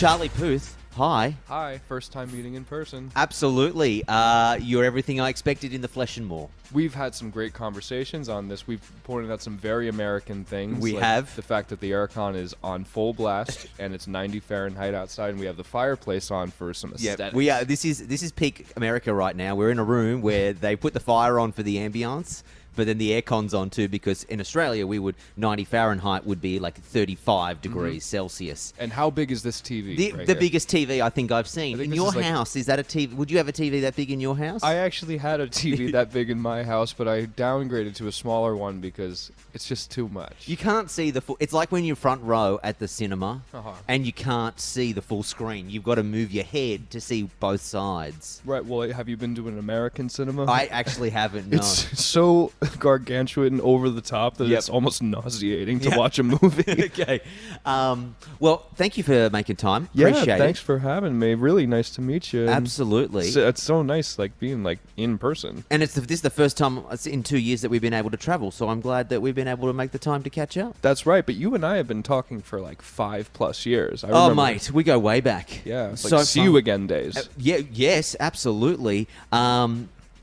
Charlie Puth, hi. Hi, first time meeting in person. Absolutely. You're everything I expected in the flesh and more. We've had some great conversations on this. We've pointed out some very American things. We like have. The fact that the aircon is on full blast and it's 90 Fahrenheit outside, and we have the fireplace on for some aesthetics. We are. This is peak America right now. We're in a room where they put the fire on for the ambience, but then the aircon's on too, because in Australia 90 Fahrenheit would be like 35 degrees Celsius. And how big is this TV? The biggest TV I think I've seen. In your house, is that a TV? Would you have a TV that big in your house? I actually had a TV that big in my house, but I downgraded to a smaller one because it's just too much. You can't see the full... It's like when you're front row at the cinema and you can't see the full screen. You've got to move your head to see both sides. Right, well, have you been to an American cinema? I actually haven't, no. It's so gargantuan and over the top that it's almost nauseating to watch a movie. Okay. Well, thank you for making time. Yeah, Appreciate thanks it. for having me. Really nice to meet you. Absolutely. It's so nice, like, being, like, in person. And this is the first time in 2 years that we've been able to travel, so I'm glad that we've been able to make the time to catch up. That's right, but you and I have been talking for, like, 5+ years. Oh, mate, we go way back. Yeah, it's so like see you again days. Yes, absolutely.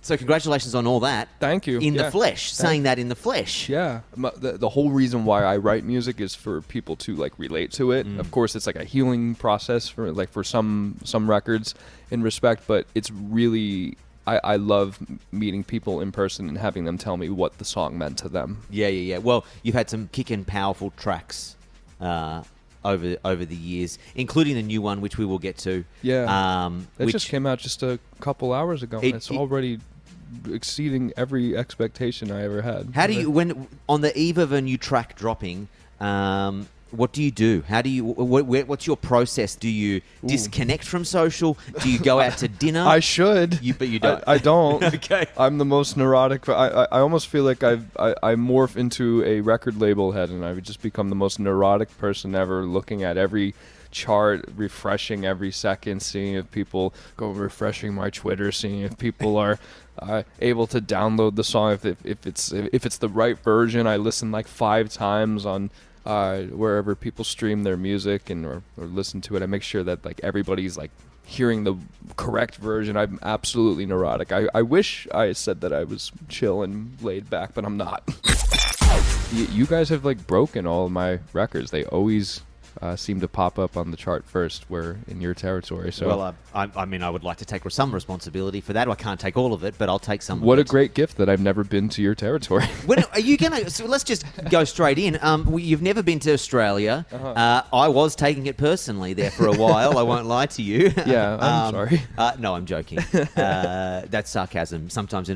So congratulations on all that. Thank you. In the flesh, saying that in the flesh. Yeah. The whole reason why I write music is for people to, like, relate to it. Of course, it's like a healing process for some records in respect, but it's really... I love meeting people in person and having them tell me what the song meant to them. Yeah. Well, you've had some kickin' powerful tracks over the years, including the new one, which we will get to. Yeah. That just came out just a couple hours ago. It's already exceeding every expectation I ever had. How do you, when on the eve of a new track dropping, what do you do? How do you? What's your process? Do you disconnect from social? Do you go out to dinner? I should, but you don't. I don't. Okay. I'm the most neurotic. I almost feel like I morph into a record label head, and I would just become the most neurotic person ever, looking at every chart, refreshing every second, seeing if people refreshing my Twitter, seeing if people are able to download the song, if it's the right version. I listen like 5 times on wherever people stream their music or listen to it. I make sure that, like, everybody's, like, hearing the correct version. I'm absolutely neurotic. I wish I said that I was chill and laid back, but I'm not. You guys have, like, broken all of my records. They always seem to pop up on the chart first. We're in your territory. So, well, I mean, I would like to take some responsibility for that. I can't take all of it, but I'll take some. What a great gift that I've never been to your territory. When are you gonna? So let's just go straight in. You've never been to Australia. I was taking it personally there for a while. I won't lie to you. Yeah, I'm sorry. No, I'm joking. That's sarcasm. Sometimes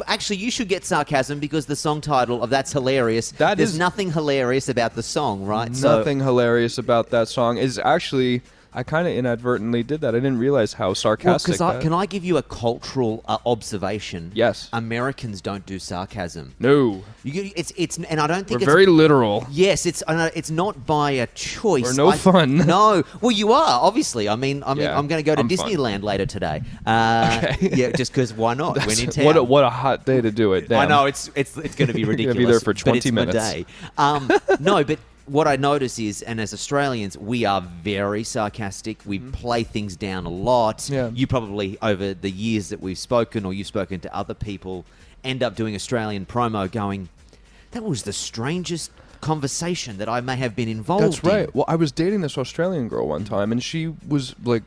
actually, you should get sarcasm because the song title of That's Hilarious. There's nothing hilarious about the song, right? Nothing hilarious about that song is actually... I kind of inadvertently did that. I didn't realize how sarcastic. Can I give you a cultural observation? Yes. Americans don't do sarcasm. No. And I don't think we're very literal. Yes, it's not by a choice. We're no fun. No. Well, you are obviously. I'm going to go to Disneyland later today. Okay. Yeah, just because why not? When in town. What a hot day to do it. Damn. I know it's going to be ridiculous. You're gonna be there for 20 minutes. minutes. Day. No, but. What I notice is, and as Australians, we are very sarcastic. We play things down a lot. Yeah. You probably, over the years that we've spoken or you've spoken to other people, end up doing Australian promo going, that was the strangest conversation that I may have been involved in. That's right. Well, I was dating this Australian girl one time, and she was, like,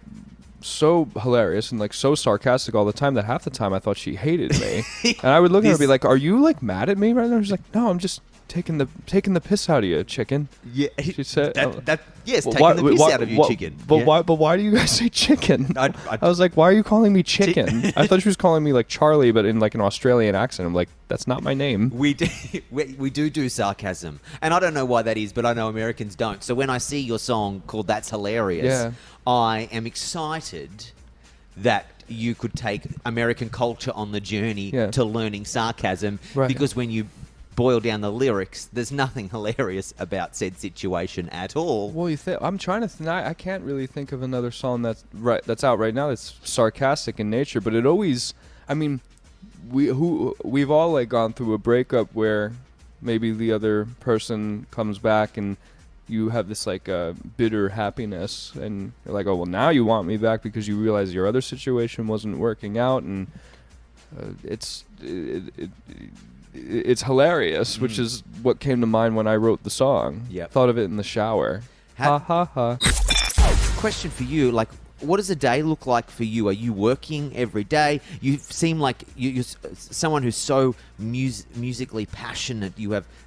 so hilarious and, like, so sarcastic all the time that half the time I thought she hated me. And I would look at her and be like, are you, like, mad at me right now? She's like, no, I'm just... taking the piss out of you, chicken. Yeah, she said. Yes, taking the piss out of you, chicken. But why do you guys say chicken? I was like, why are you calling me chicken? I thought she was calling me like Charlie, but in like an Australian accent. I'm like, that's not my name. We do sarcasm, and I don't know why that is, but I know Americans don't. So when I see your song called "That's Hilarious," I am excited that you could take American culture on the journey to learning sarcasm, because when you boil down the lyrics, there's nothing hilarious about said situation at all. Well, I'm trying to. I can't really think of another song that's out right now that's sarcastic in nature. But it always. I mean, we've all, like, gone through a breakup where maybe the other person comes back and you have this like bitter happiness, and you're like, oh well, now you want me back because you realize your other situation wasn't working out, and it's hilarious, which is what came to mind when I wrote the song. Yep. Thought of it in the shower. Ha ha ha. Question for you, like, what does a day look like for you? Are you working every day? You seem like you're someone who's so musically passionate.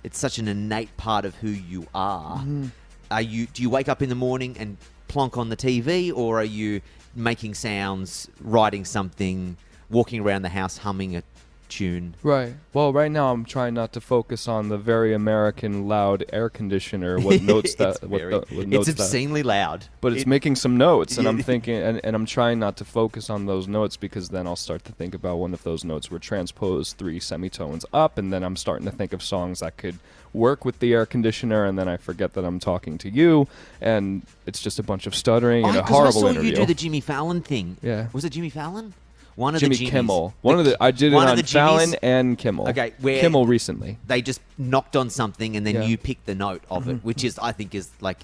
It's such an innate part of who you are. Do you wake up in the morning and plonk on the TV, or are you making sounds, writing something, walking around the house humming a tune? Right. Well, right now I'm trying not to focus on the very American loud air conditioner. What notes that? It's obscenely loud. But it's making some notes, and I'm thinking, and I'm trying not to focus on those notes, because then I'll start to think about one of those notes were transposed 3 semitones up, and then I'm starting to think of songs that could work with the air conditioner, and then I forget that I'm talking to you, and it's just a bunch of stuttering and a horrible interview. I saw you do the Jimmy Fallon thing. Yeah. Was it Jimmy Fallon? One of Jimmy the Jimmys. Kimmel. I did it on Fallon and Kimmel. Okay, where Kimmel recently. They just knocked on something, and then you picked the note of it, which is, I think, is like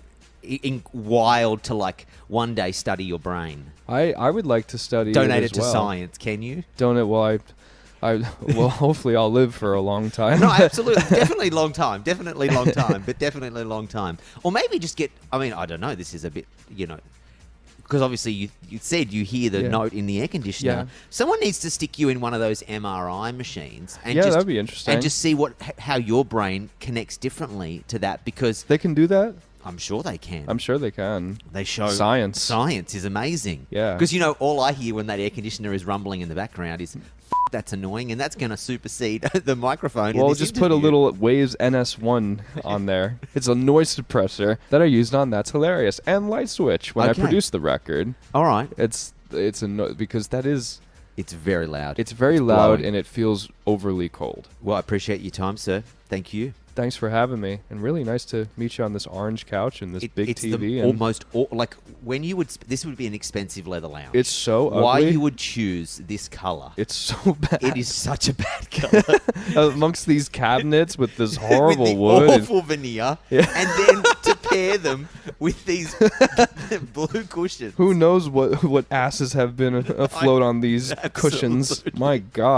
wild to like one day study your brain. I would like to study. Donate it to science. Can you? Donate. Well, well, hopefully I'll live for a long time. No, absolutely, definitely long time. Definitely long time. But definitely long time. Or maybe just get. I mean, I don't know. This is a bit, because obviously you said you hear the note in the air conditioner. Yeah. Someone needs to stick you in one of those MRI machines, and that'd be interesting. And just see how your brain connects differently to that, because they can do that. I'm sure they can. I'm sure they can. They show science. Science is amazing. Yeah. Because all I hear when that air conditioner is rumbling in the background is, that's annoying, and that's going to supersede the microphone. Well, just put a little Waves NS1 on there. It's a noise suppressor that I used on That's Hilarious, and Light Switch when I produced the record. All right. It's because that is. It's very loud. It's very loud, and it feels overly cold. Well, I appreciate your time, sir. Thank you. Thanks for having me, and really nice to meet you on this orange couch and this big TV. Like when you would, this would be an expensive leather lounge. It's so ugly. Why you would choose this color? It's so bad. It is such a bad color. Amongst these cabinets with this horrible with the wood, awful veneer, and then to pair them with these blue cushions. Who knows what asses have been afloat on these cushions? My God.